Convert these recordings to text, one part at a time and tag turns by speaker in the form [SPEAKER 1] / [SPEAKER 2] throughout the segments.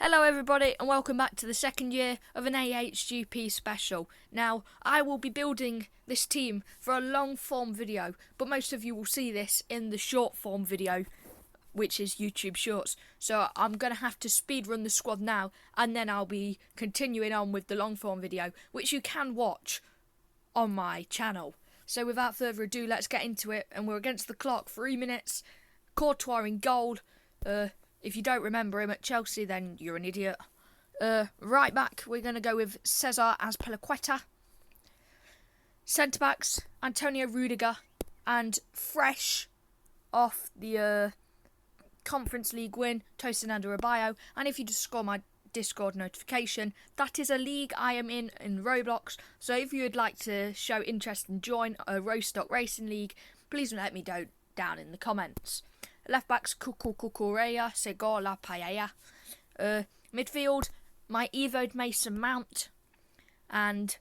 [SPEAKER 1] Hello everybody and welcome back to the second year of an AHGP special. Now, I will be building this team for a long form video, but most of you will see this in the short form video, which is YouTube Shorts. So I'm going to have to speed run the squad now, and then I'll be continuing on with the long form video, which you can watch on my channel. So without further ado, let's get into it, and we're against the clock, 3 minutes, Courtois in goal. If you don't remember him at Chelsea, then you're an idiot. Right back, we're going to go with Cesar Azpilicueta. Centre-backs, Antonio Rudiger. And fresh off the Conference League win, Tosin Adarabioyo. And if you just score my Discord notification, that is a league I am in Roblox. So if you would like to show interest and join a Rostock Racing League, please let me know down in the comments. Left backs, Cucurella, Segor La Paella. Midfield, my Evoed Mason Mount and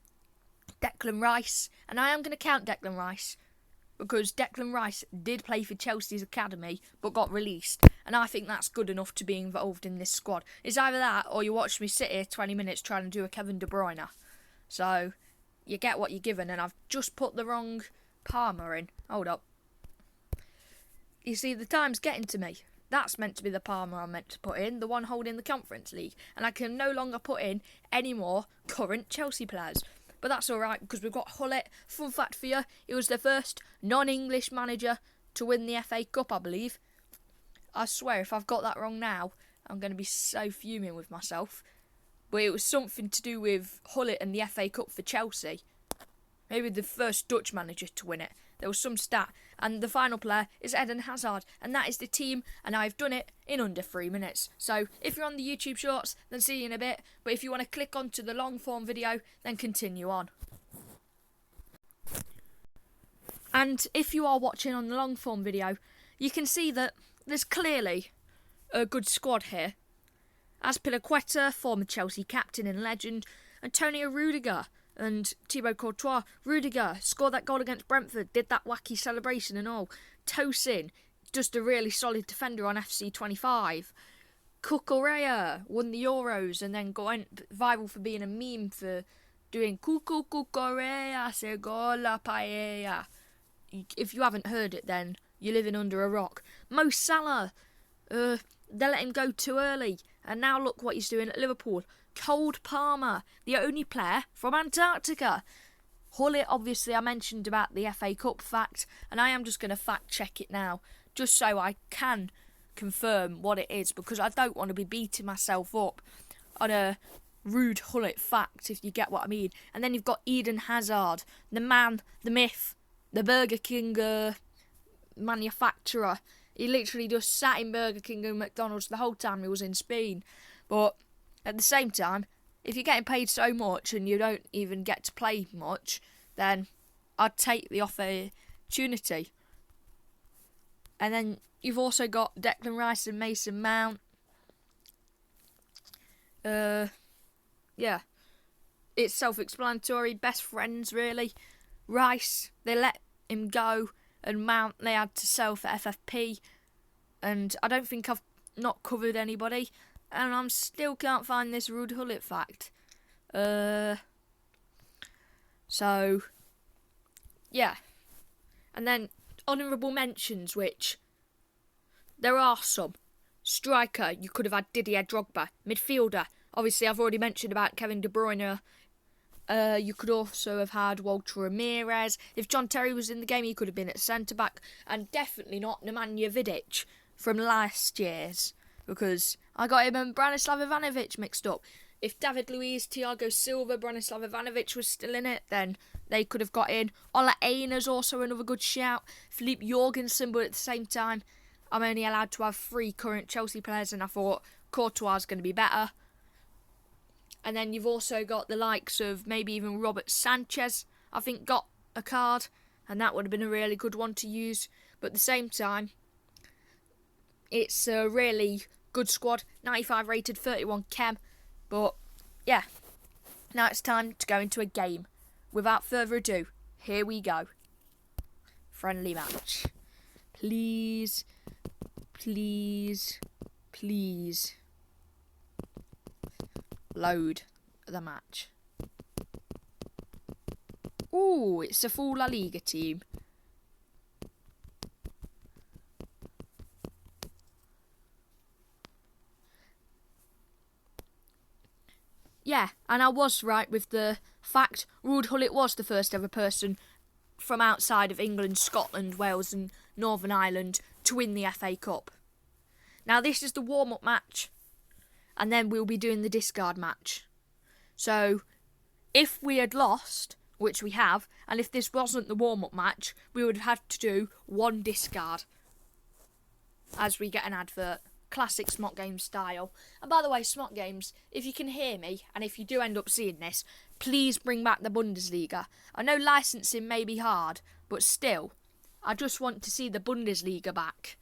[SPEAKER 1] Declan Rice. And I am going to count Declan Rice because Declan Rice did play for Chelsea's academy but got released. And I think that's good enough to be involved in this squad. It's either that or you watch me sit here 20 minutes trying to do a Kevin De Bruyne. So you get what you're given, and I've just put the wrong Palmer in. Hold up. You see, the time's getting to me. That's meant to be the Palmer I'm meant to put in, the one holding the Conference League. And I can no longer put in any more current Chelsea players. But that's alright, because we've got Hullet. Fun fact for you, he was the first non-English manager to win the FA Cup, I believe. I swear, if I've got that wrong now, I'm going to be so fuming with myself. But it was something to do with Hullet and the FA Cup for Chelsea. Maybe the first Dutch manager to win it. There was some stat. And the final player is Eden Hazard. And that is the team. And I've done it in under 3 minutes. So if you're on the YouTube Shorts, then see you in a bit. But if you want to click onto the long form video, then continue on. And if you are watching on the long form video, you can see that there's clearly a good squad here. Azpilicueta, former Chelsea captain and legend. Antonio Rudiger and Thibaut Courtois. Rudiger scored that goal against Brentford, did that wacky celebration and all. Tosin, just a really solid defender on FC 25. Cucurella won the Euros and then went viral for being a meme for doing Cucurella, Segor La Paella. If you haven't heard it, then you're living under a rock. Mo Salah, they let him go too early, and now look what he's doing at Liverpool. Cole Palmer, the only player from Antarctica. Hullet, obviously, I mentioned about the FA Cup fact, and I am just going to fact check it now, just so I can confirm what it is, because I don't want to be beating myself up on a rude Hullet fact, if you get what I mean. And then you've got Eden Hazard, the man, the myth, the Burger King manufacturer. He literally just sat in Burger King and McDonald's the whole time he was in Spain. But at the same time, if you're getting paid so much and you don't even get to play much, then I'd take the opportunity. And then you've also got Declan Rice and Mason Mount. Yeah, it's self-explanatory. Best friends, really. Rice, they let him go, and Mount they had to sell for FFP. And I don't think I've not covered anybody. And I still can't find this Ruud Hullet fact. So, yeah. And then honourable mentions, which there are some. Striker, you could have had Didier Drogba. Midfielder, obviously I've already mentioned about Kevin De Bruyne. You could also have had Walter Ramirez. If John Terry was in the game, he could have been at centre-back. And definitely not Nemanja Vidic from last year's, because I got him and Branislav Ivanovic mixed up. If David Luiz, Thiago Silva, Branislav Ivanovic was still in it, then they could have got in. Ola Aina's also another good shout. Philippe Jorgensen, but at the same time, I'm only allowed to have 3 current Chelsea players, and I thought Courtois is going to be better. And then you've also got the likes of maybe even Robert Sanchez, I think, got a card, and that would have been a really good one to use. But at the same time, it's a really good squad. 95 rated, 31 chem. But, yeah. Now it's time to go into a game. Without further ado, here we go. Friendly match. Please. Please. Please. load the match. Ooh, it's a full La Liga team. Yeah, and I was right with the fact Ruud Gullit was the first ever person from outside of England, Scotland, Wales and Northern Ireland to win the FA Cup. Now this is the warm-up match, and then we'll be doing the discard match. So, if we had lost, which we have, and if this wasn't the warm-up match, we would have had to do one discard as we get an advert. Classic Smart Games style. And by the way, Smart Games, if you can hear me, and if you do end up seeing this, please bring back the Bundesliga. I know licensing may be hard, but still, I just want to see the Bundesliga back.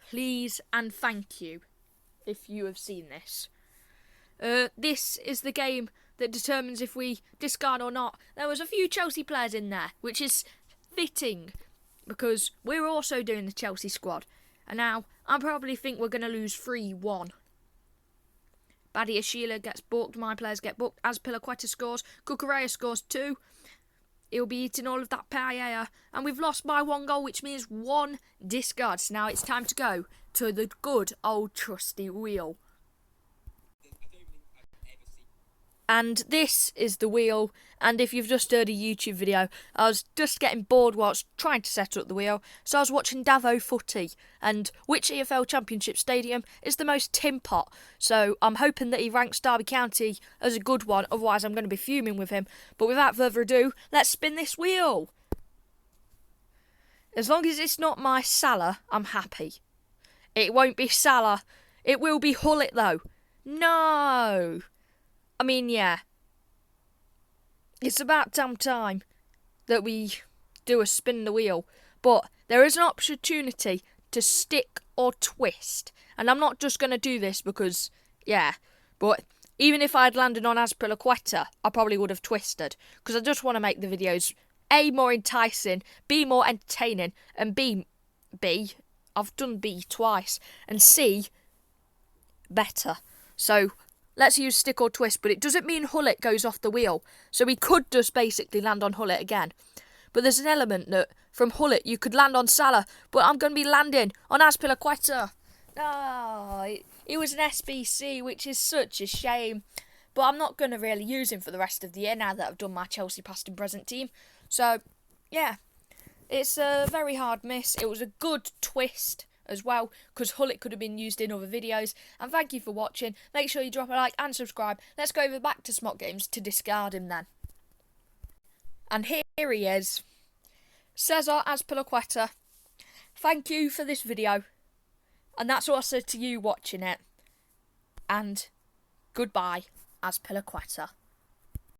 [SPEAKER 1] Please and thank you, if you have seen this. This is the game that determines if we discard or not. There was a few Chelsea players in there, which is fitting, because we're also doing the Chelsea squad. And now, I probably think we're going to lose 3-1. Badiashile gets booked, my players get booked, Azpilicueta scores, Cucurella scores 2. He'll be eating all of that paella. And we've lost by 1 goal, which means 1 discard. So now it's time to go to the good old trusty wheel. And this is the wheel, and if you've just heard a YouTube video, I was just getting bored whilst trying to set up the wheel, so I was watching Davo Footy, and which EFL Championship stadium is the most tin pot, so I'm hoping that he ranks Derby County as a good one, otherwise I'm going to be fuming with him. But without further ado, let's spin this wheel. As long as it's not my Salah, I'm happy. It won't be Salah, it will be Gullit though. No! I mean, yeah, it's about damn time that we do a spin the wheel, but there is an opportunity to stick or twist, and I'm not just going to do this because, yeah, but even if I had landed on Azpilicueta, I probably would have twisted, because I just want to make the videos, A, more enticing, B, more entertaining, and B, I've done B twice, and C, better. So, let's use stick or twist, but it doesn't mean Gullit goes off the wheel. So we could just basically land on Gullit again. But there's an element that from Gullit you could land on Salah, but I'm going to be landing on Azpilicueta. He was an SBC, which is such a shame. But I'm not going to really use him for the rest of the year now that I've done my Chelsea past and present team. So, yeah, it's a very hard miss. It was a good twist as well, because Gullit could have been used in other videos. And thank you for watching. Make sure you drop a like and subscribe. Let's go over back to Smart Games to discard him then. And here he is, Cesar Azpilicueta. Thank you for this video, and that's also to you watching it. And goodbye, Azpilicueta.